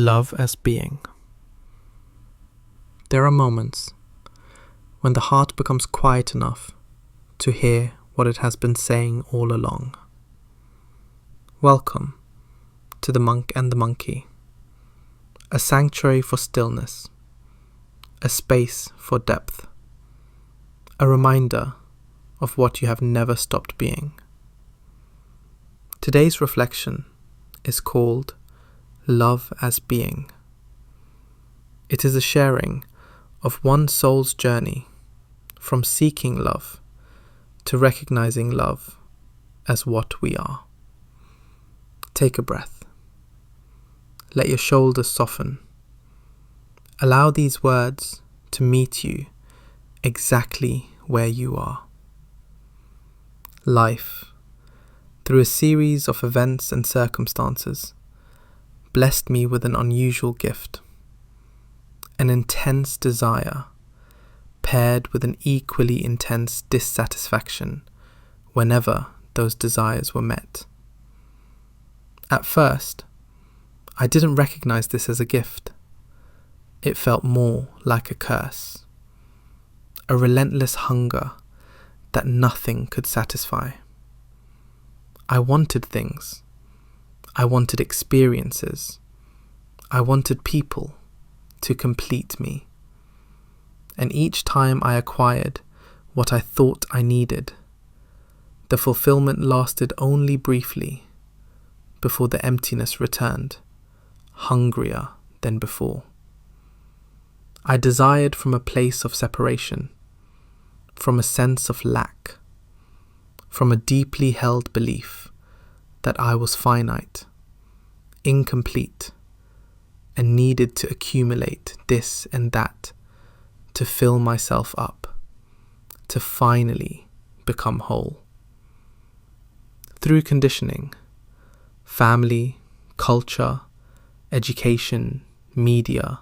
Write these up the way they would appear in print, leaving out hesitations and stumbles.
Love as being. There are moments when the heart becomes quiet enough to hear what it has been saying all along. Welcome to The Monk and the Monkey, a sanctuary for stillness, a space for depth, a reminder of what you have never stopped being. Today's reflection is called Love as Being. It is a sharing of one soul's journey from seeking love to recognizing love as what we are. Take a breath. Let your shoulders soften. Allow these words to meet you exactly where you are. Life, through a series of events and circumstances, blessed me with an unusual gift, an intense desire paired with an equally intense dissatisfaction whenever those desires were met. At first, I didn't recognize this as a gift. It felt more like a curse, a relentless hunger that nothing could satisfy. I wanted things. I wanted experiences. I wanted people to complete me. And each time I acquired what I thought I needed, the fulfillment lasted only briefly before the emptiness returned, hungrier than before. I desired from a place of separation, from a sense of lack, from a deeply held belief that I was finite, incomplete, and needed to accumulate this and that to fill myself up, to finally become whole. Through conditioning, family, culture, education, media,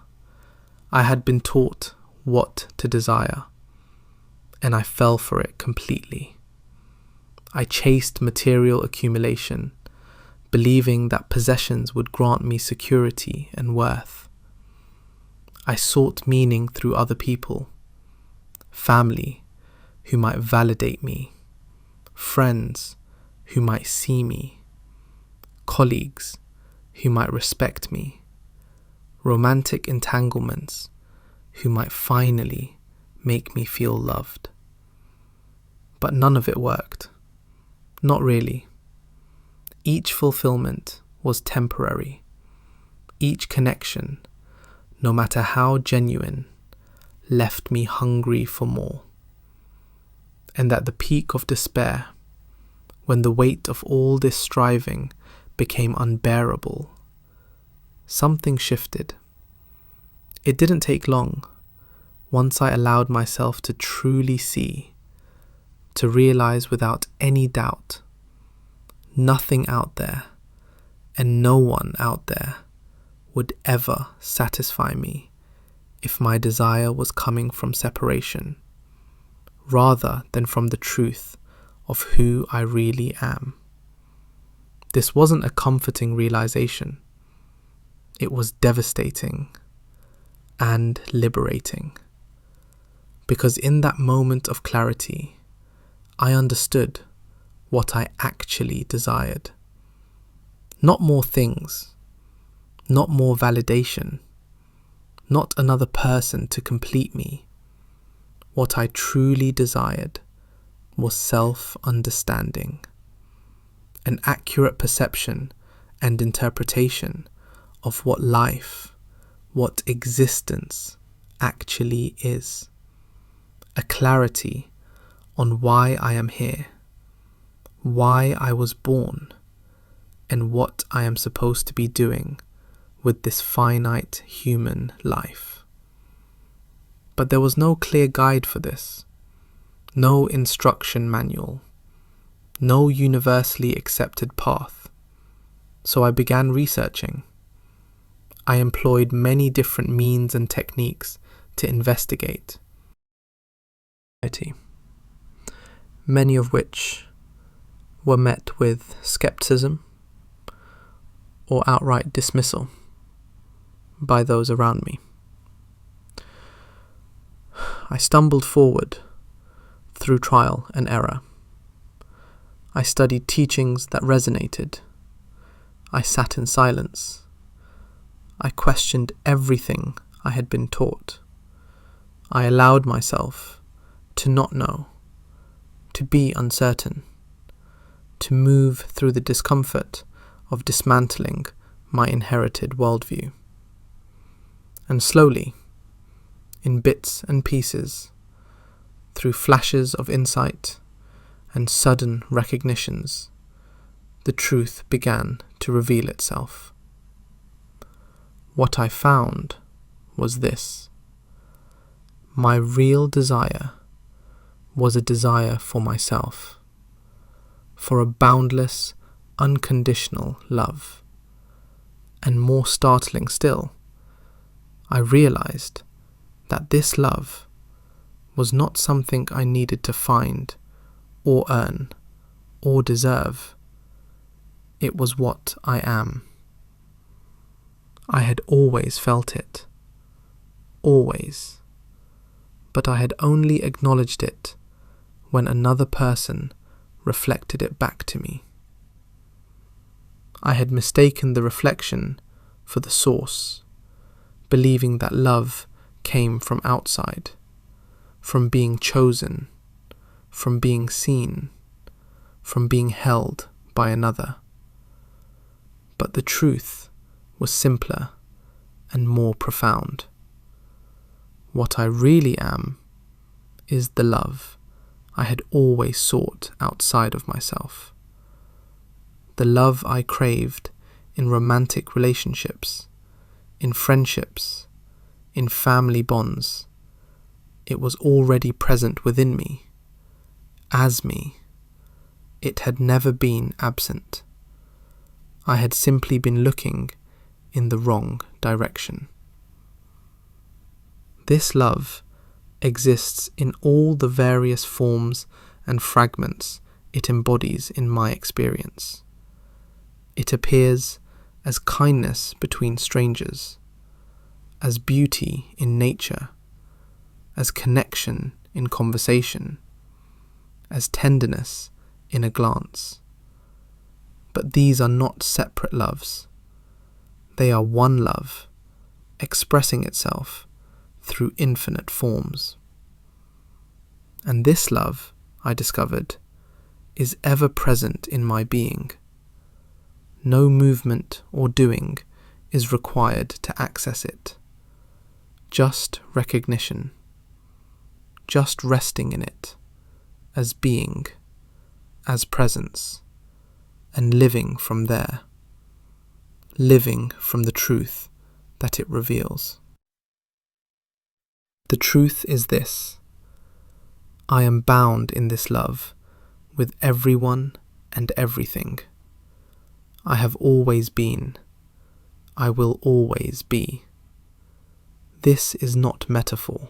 I had been taught what to desire, and I fell for it completely. I chased material accumulation, believing that possessions would grant me security and worth. I sought meaning through other people, family who might validate me, friends who might see me, colleagues who might respect me, romantic entanglements who might finally make me feel loved. But none of it worked. Not really. Each fulfillment was temporary. Each connection, no matter how genuine, left me hungry for more. And at the peak of despair, when the weight of all this striving became unbearable, something shifted. It didn't take long, once I allowed myself to truly see, to realize without any doubt, nothing out there and no one out there would ever satisfy me if my desire was coming from separation, rather than from the truth of who I really am. This wasn't a comforting realization. It was devastating and liberating, because in that moment of clarity, I understood what I actually desired. Not more things, not more validation, not another person to complete me. What I truly desired was self-understanding, an accurate perception and interpretation of what life, what existence actually is, a clarity on why I am here, why I was born, and what I am supposed to be doing with this finite human life. But there was no clear guide for this, no instruction manual, no universally accepted path. So I began researching. I employed many different means and techniques to investigate, many of which were met with skepticism or outright dismissal. by those around me. I stumbled forward through trial and error. I studied teachings that resonated. I sat in silence. I questioned everything I had been taught. I allowed myself to not know, to be uncertain, to move through the discomfort of dismantling my inherited worldview. And slowly, in bits and pieces, through flashes of insight and sudden recognitions, the truth began to reveal itself. What I found was this: my real desire was a desire for myself, for a boundless, unconditional love. And more startling still, I realized that this love was not something I needed to find or earn or deserve. It was what I am. I had always felt it, always, but I had only acknowledged it when another person reflected it back to me. I had mistaken the reflection for the source, believing that love came from outside, from being chosen, from being seen, from being held by another. But the truth was simpler and more profound. What I really am is the love I had always sought outside of myself. The love I craved in romantic relationships, in friendships, in family bonds. It was already present within me, as me. It had never been absent. I had simply been looking in the wrong direction. This love exists in all the various forms and fragments it embodies in my experience. It appears as kindness between strangers, as beauty in nature, as connection in conversation, as tenderness in a glance. But these are not separate loves. They are one love, expressing itself through infinite forms. And this love, I discovered, is ever present in my being. No movement or doing is required to access it. Just recognition, just resting in it, as being, as presence, and living from there, living from the truth that it reveals. The truth is this: I am bound in this love with everyone and everything. I have always been. I will always be. This is not metaphor.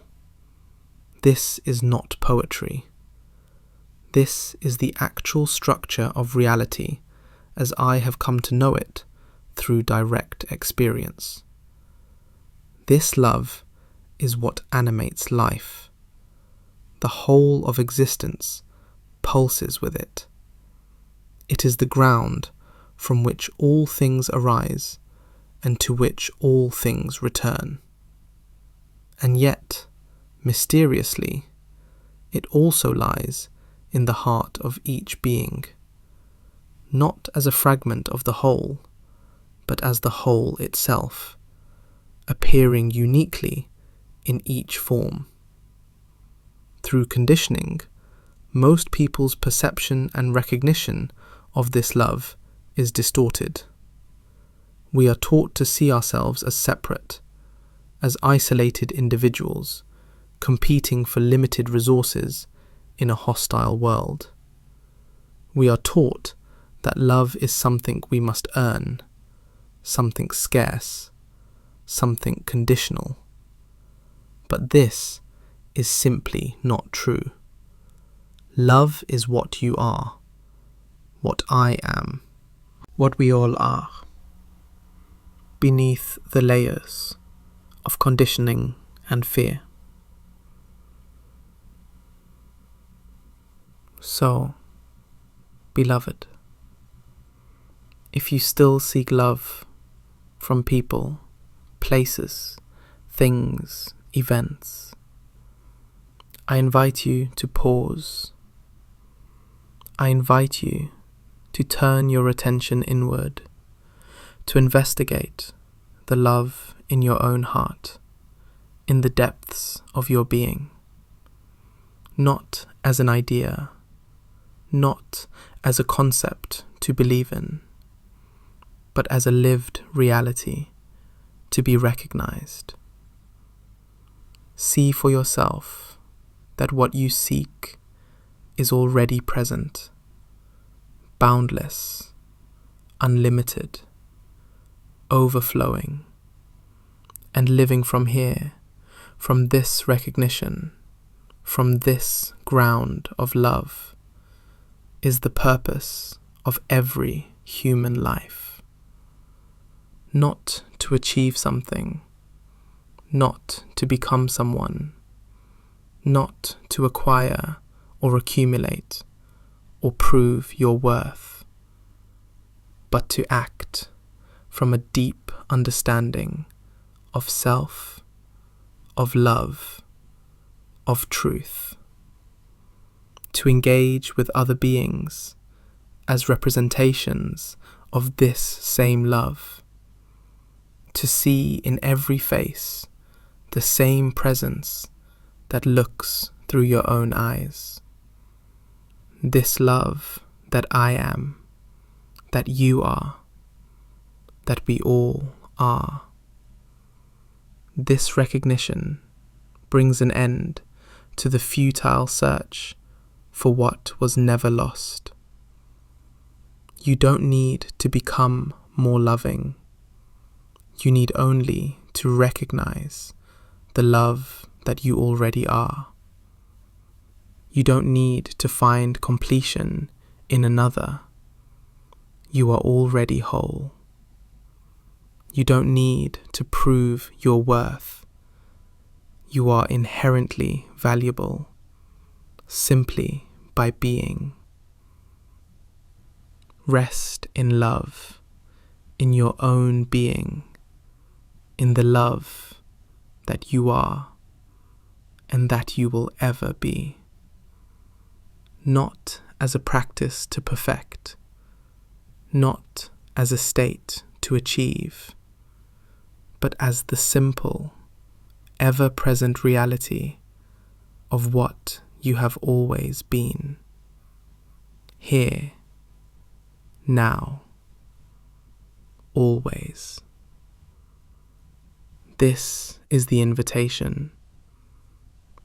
This is not poetry. This is the actual structure of reality as I have come to know it through direct experience. This love is what animates life. The whole of existence pulses with it. It is the ground from which all things arise and to which all things return. And yet, mysteriously, it also lies in the heart of each being, not as a fragment of the whole, but as the whole itself, appearing uniquely in each form. Through conditioning, most people's perception and recognition of this love is distorted. We are taught to see ourselves as separate, as isolated individuals, competing for limited resources in a hostile world. We are taught that love is something we must earn, something scarce, something conditional. But this is simply not true. Love is what you are, what I am, what we all are. Beneath the layers of conditioning and fear. So, beloved, if you still seek love from people, places, things, events, I invite you to pause. I invite you to turn your attention inward, to investigate the love in your own heart, in the depths of your being, not as an idea, not as a concept to believe in, but as a lived reality to be recognized. See for yourself that what you seek is already present, boundless, unlimited, overflowing, and living from here, from this recognition, from this ground of love, is the purpose of every human life. Not to achieve something, not to become someone, not to acquire or accumulate or prove your worth, but to act from a deep understanding of self, of love, of truth, to engage with other beings as representations of this same love, to see in every face the same presence that looks through your own eyes. This love that I am, that you are, that we all are. This recognition brings an end to the futile search for what was never lost. You don't need to become more loving. You need only to recognize the love that you already are. You don't need to find completion in another. You are already whole. You don't need to prove your worth. You are inherently valuable, simply by being. Rest in love, in your own being, in the love that you are and that you will ever be. Not as a practice to perfect, not as a state to achieve, but as the simple, ever-present reality of what you have always been. Here, now, always. This is the invitation.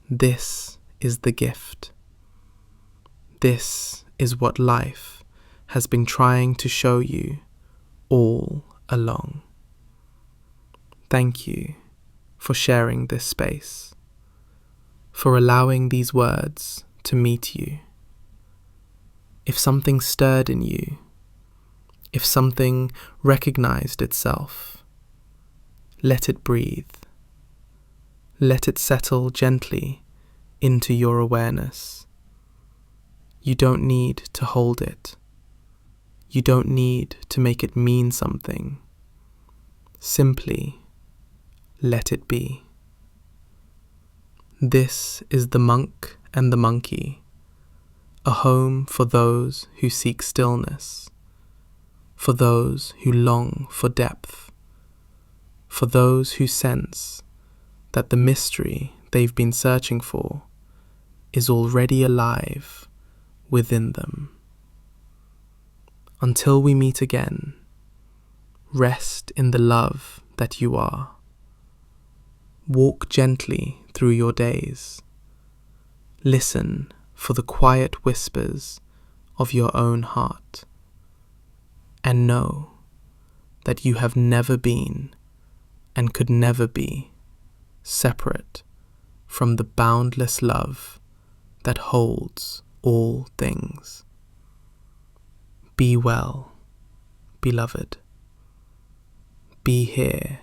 This is the gift. This is what life has been trying to show you all along. Thank you for sharing this space, for allowing these words to meet you. If something stirred in you, if something recognized itself, let it breathe. Let it settle gently into your awareness. You don't need to hold it. You don't need to make it mean something. Simply let it be. This is the monk and the monkey, a home for those who seek stillness, for those who long for depth, for those who sense that the mystery they've been searching for is already alive within them. Until we meet again, rest in the love that you are. Walk gently through your days. Listen for the quiet whispers of your own heart, and know that you have never been and could never be separate from the boundless love that holds all things. Be well, beloved. Be here.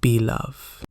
be love.